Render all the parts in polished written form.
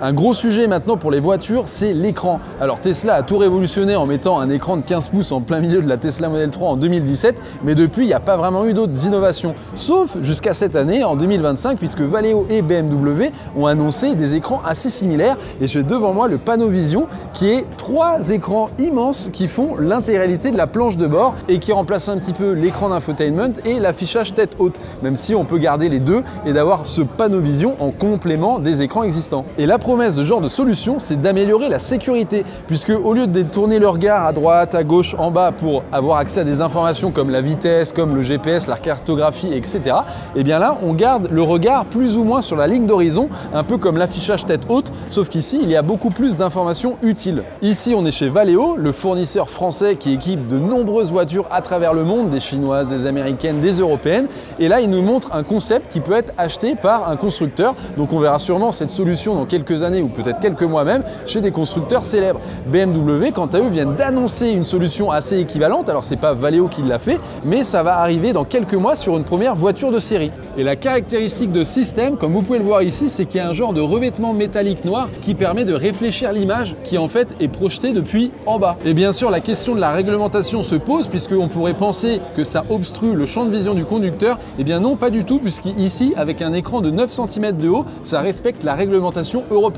Un gros sujet maintenant pour les voitures, c'est l'écran. Alors Tesla a tout révolutionné en mettant un écran de 15 pouces en plein milieu de la Tesla Model 3 en 2017, mais depuis il n'y a pas vraiment eu d'autres innovations, sauf jusqu'à cette année en 2025, puisque Valeo et BMW ont annoncé des écrans assez similaires, et j'ai devant moi le Panovision qui est 3 écrans immenses qui font l'intégralité de la planche de bord et qui remplacent un petit peu l'écran d'infotainment et l'affichage tête haute, même si on peut garder les deux et d'avoir ce Panovision en complément des écrans existants. Et la promesse de ce genre de solution, c'est d'améliorer la sécurité, puisque au lieu de détourner le regard à droite, à gauche, en bas pour avoir accès à des informations comme la vitesse, comme le GPS, la cartographie, etc., et bien là, on garde le regard plus ou moins sur la ligne d'horizon, un peu comme l'affichage tête haute, sauf qu'ici, il y a beaucoup plus d'informations utiles. Ici, on est chez Valeo, le fournisseur français qui équipe de nombreuses voitures à travers le monde, des chinoises, des américaines, des européennes, et là, il nous montre un concept qui peut être acheté par un constructeur. Donc on verra sûrement cette solution dans quelques années ou peut-être quelques mois même chez des constructeurs célèbres. BMW, quant à eux, viennent d'annoncer une solution assez équivalente. Alors c'est pas Valeo qui l'a fait, mais ça va arriver dans quelques mois sur une première voiture de série. Et la caractéristique de ce système, comme vous pouvez le voir ici, c'est qu'il y a un genre de revêtement métallique noir qui permet de réfléchir l'image qui en fait est projetée depuis en bas. Et bien sûr, la question de la réglementation se pose, puisqu'on pourrait penser que ça obstrue le champ de vision du conducteur. Eh bien non, pas du tout, puisqu'ici, avec un écran de 9 cm de haut, ça respecte la réglementation européenne.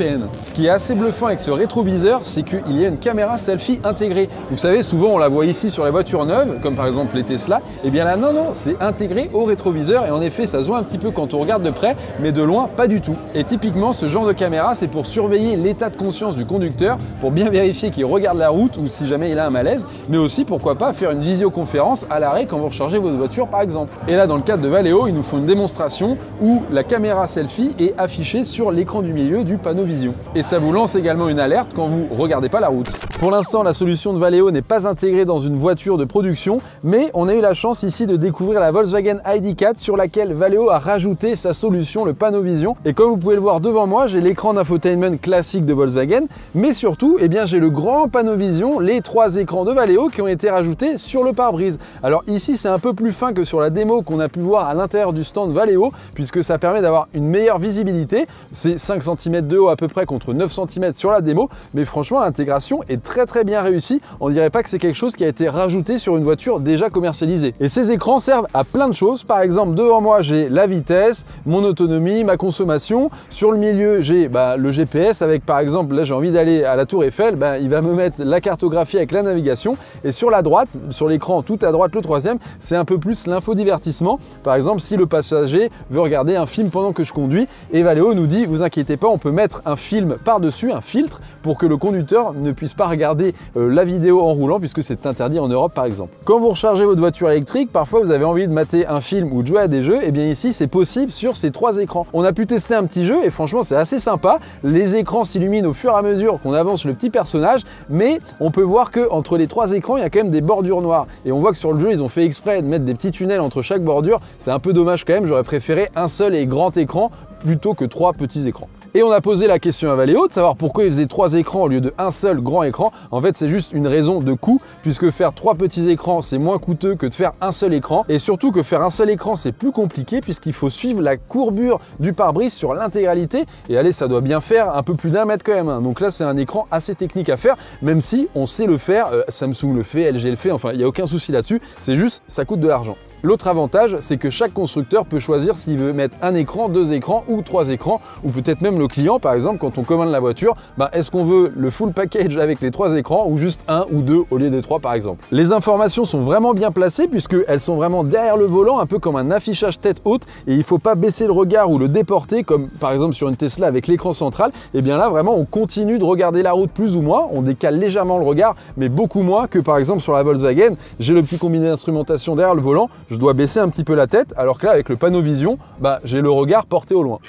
Ce qui est assez bluffant avec ce rétroviseur, c'est qu'il y a une caméra selfie intégrée. Vous savez, souvent on la voit ici sur les voitures neuves, comme par exemple les Tesla. Et bien là, non, c'est intégré au rétroviseur, et en effet, ça se voit un petit peu quand on regarde de près, mais de loin, pas du tout. Et typiquement, ce genre de caméra, c'est pour surveiller l'état de conscience du conducteur, pour bien vérifier qu'il regarde la route ou si jamais il a un malaise, mais aussi, pourquoi pas, faire une visioconférence à l'arrêt quand vous rechargez votre voiture, par exemple. Et là, dans le cadre de Valeo, ils nous font une démonstration où la caméra selfie est affichée sur l'écran du milieu du Panovision. Et ça vous lance également une alerte quand vous ne regardez pas la route. Pour l'instant, la solution de Valeo n'est pas intégrée dans une voiture de production, mais on a eu la chance ici de découvrir la Volkswagen ID.4 sur laquelle Valeo a rajouté sa solution, le Panovision. Et comme vous pouvez le voir devant moi, j'ai l'écran d'infotainment classique de Volkswagen, mais surtout, eh bien, j'ai le grand Panovision, les 3 écrans de Valeo qui ont été rajoutés sur le pare-brise. Alors ici, c'est un peu plus fin que sur la démo qu'on a pu voir à l'intérieur du stand Valeo, puisque ça permet d'avoir une meilleure visibilité. C'est 5 cm de haut à peu près contre 9 cm sur la démo, mais franchement l'intégration est très bien réussie. On dirait pas que c'est quelque chose qui a été rajouté sur une voiture déjà commercialisée. Et ces écrans servent à plein de choses. Par exemple, devant moi j'ai la vitesse, mon autonomie, ma consommation. Sur le milieu j'ai le GPS avec, par exemple, là j'ai envie d'aller à la Tour Eiffel, il va me mettre la cartographie avec la navigation. Et sur la droite, sur l'écran tout à droite, le 3e, c'est un peu plus l'infodivertissement. Par exemple, si le passager veut regarder un film pendant que je conduis, et Valeo nous dit, vous inquiétez pas, on peut mettre un film par-dessus, un filtre, pour que le conducteur ne puisse pas regarder la vidéo en roulant, puisque c'est interdit en Europe par exemple. Quand vous rechargez votre voiture électrique, parfois vous avez envie de mater un film ou de jouer à des jeux, et bien ici c'est possible sur ces 3 écrans. On a pu tester un petit jeu et franchement c'est assez sympa. Les écrans s'illuminent au fur et à mesure qu'on avance le petit personnage, mais on peut voir que entre les 3 écrans il y a quand même des bordures noires. Et on voit que sur le jeu ils ont fait exprès de mettre des petits tunnels entre chaque bordure. C'est un peu dommage quand même, j'aurais préféré un seul et grand écran plutôt que 3 petits écrans. Et on a posé la question à Valeo de savoir pourquoi ils faisaient 3 écrans au lieu d'un seul grand écran. En fait, c'est juste une raison de coût, puisque faire 3 petits écrans, c'est moins coûteux que de faire un seul écran. Et surtout que faire un seul écran, c'est plus compliqué, puisqu'il faut suivre la courbure du pare-brise sur l'intégralité. Et allez, ça doit bien faire un peu plus d'1 mètre quand même. Donc là, c'est un écran assez technique à faire, même si on sait le faire. Samsung le fait, LG le fait, enfin, il n'y a aucun souci là-dessus. C'est juste, ça coûte de l'argent. L'autre avantage, c'est que chaque constructeur peut choisir s'il veut mettre un écran, 2 écrans ou 3 écrans, ou peut-être même le client, par exemple, quand on commande la voiture, est-ce qu'on veut le full package avec les 3 écrans ou juste 1 ou 2 au lieu de 3 par exemple. Les informations sont vraiment bien placées puisqu'elles sont vraiment derrière le volant, un peu comme un affichage tête haute, et il ne faut pas baisser le regard ou le déporter comme par exemple sur une Tesla avec l'écran central. Et bien là, vraiment, on continue de regarder la route plus ou moins, on décale légèrement le regard, mais beaucoup moins que par exemple sur la Volkswagen. J'ai le petit combiné d'instrumentation derrière le volant, je dois baisser un petit peu la tête, alors que là avec le Panovision, j'ai le regard porté au loin.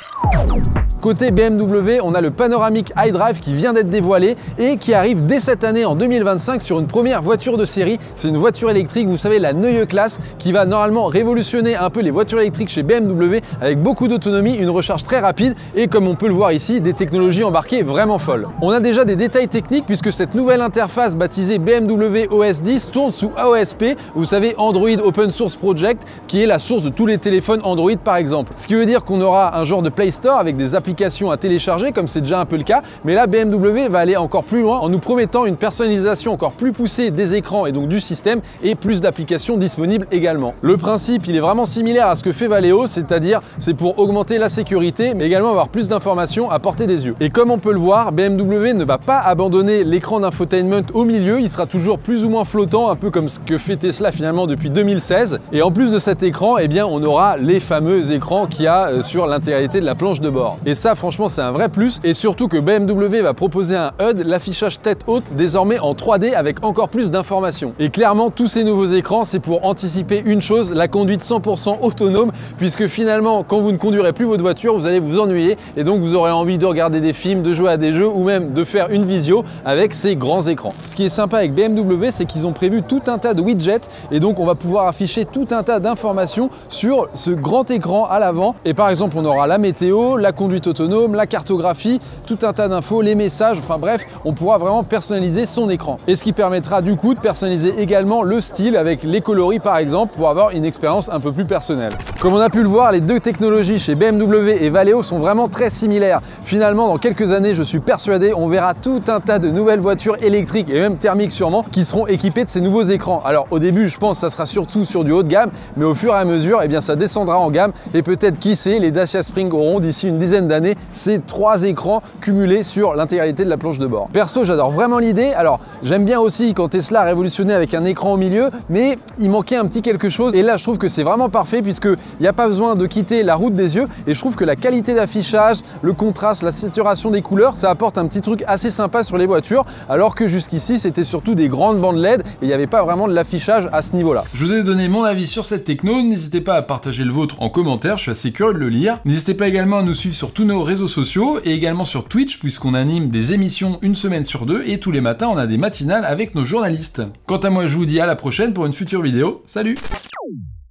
Côté BMW, on a le panoramique iDrive qui vient d'être dévoilé et qui arrive dès cette année en 2025 sur une première voiture de série. C'est une voiture électrique, vous savez, la Neue Klasse, qui va normalement révolutionner un peu les voitures électriques chez BMW avec beaucoup d'autonomie, une recharge très rapide et, comme on peut le voir ici, des technologies embarquées vraiment folles. On a déjà des détails techniques puisque cette nouvelle interface baptisée BMW OS 10 tourne sous AOSP, vous savez, Android Open Source Project, qui est la source de tous les téléphones Android par exemple. Ce qui veut dire qu'on aura un genre de Play Store avec des applications d'applications à télécharger, comme c'est déjà un peu le cas, mais là BMW va aller encore plus loin en nous promettant une personnalisation encore plus poussée des écrans et donc du système et plus d'applications disponibles également. Le principe, il est vraiment similaire à ce que fait Valeo, c'est-à-dire c'est pour augmenter la sécurité, mais également avoir plus d'informations à portée des yeux. Et comme on peut le voir, BMW ne va pas abandonner l'écran d'infotainment au milieu, il sera toujours plus ou moins flottant, un peu comme ce que fait Tesla finalement depuis 2016. Et en plus de cet écran, eh bien, on aura les fameux écrans qu'il y a sur l'intégralité de la planche de bord. Et ça, franchement, c'est un vrai plus. Et surtout que BMW va proposer un HUD, l'affichage tête haute, désormais en 3D avec encore plus d'informations. Et clairement, tous ces nouveaux écrans, c'est pour anticiper une chose, la conduite 100% autonome, puisque finalement, quand vous ne conduirez plus votre voiture, vous allez vous ennuyer et donc vous aurez envie de regarder des films, de jouer à des jeux ou même de faire une visio avec ces grands écrans. Ce qui est sympa avec BMW, c'est qu'ils ont prévu tout un tas de widgets et donc on va pouvoir afficher tout un tas d'informations sur ce grand écran à l'avant. Et par exemple, on aura la météo, la conduite autonome, la cartographie, tout un tas d'infos, les messages, enfin bref, on pourra vraiment personnaliser son écran. Et ce qui permettra du coup de personnaliser également le style avec les coloris par exemple pour avoir une expérience un peu plus personnelle. Comme on a pu le voir, les deux technologies chez BMW et Valeo sont vraiment très similaires. Finalement, dans quelques années, je suis persuadé, on verra tout un tas de nouvelles voitures électriques et même thermiques sûrement qui seront équipées de ces nouveaux écrans. Alors au début, je pense que ça sera surtout sur du haut de gamme, mais au fur et à mesure, eh bien, ça descendra en gamme et peut-être, qui sait, les Dacia Spring auront d'ici une dizaine d'années ces 3 écrans cumulés sur l'intégralité de la planche de bord. Perso, j'adore vraiment l'idée. Alors j'aime bien aussi quand Tesla a révolutionné avec un écran au milieu, mais il manquait un petit quelque chose et là je trouve que c'est vraiment parfait puisqu'il n'y a pas besoin de quitter la route des yeux et je trouve que la qualité d'affichage, le contraste, la saturation des couleurs, ça apporte un petit truc assez sympa sur les voitures, alors que jusqu'ici c'était surtout des grandes bandes LED et il n'y avait pas vraiment de l'affichage à ce niveau-là. Je vous ai donné mon avis sur cette techno, n'hésitez pas à partager le vôtre en commentaire, je suis assez curieux de le lire. N'hésitez pas également à nous suivre sur tous nos réseaux sociaux et également sur Twitch puisqu'on anime des émissions une semaine sur 2 et tous les matins on a des matinales avec nos journalistes. Quant à moi, je vous dis à la prochaine pour une future vidéo. Salut!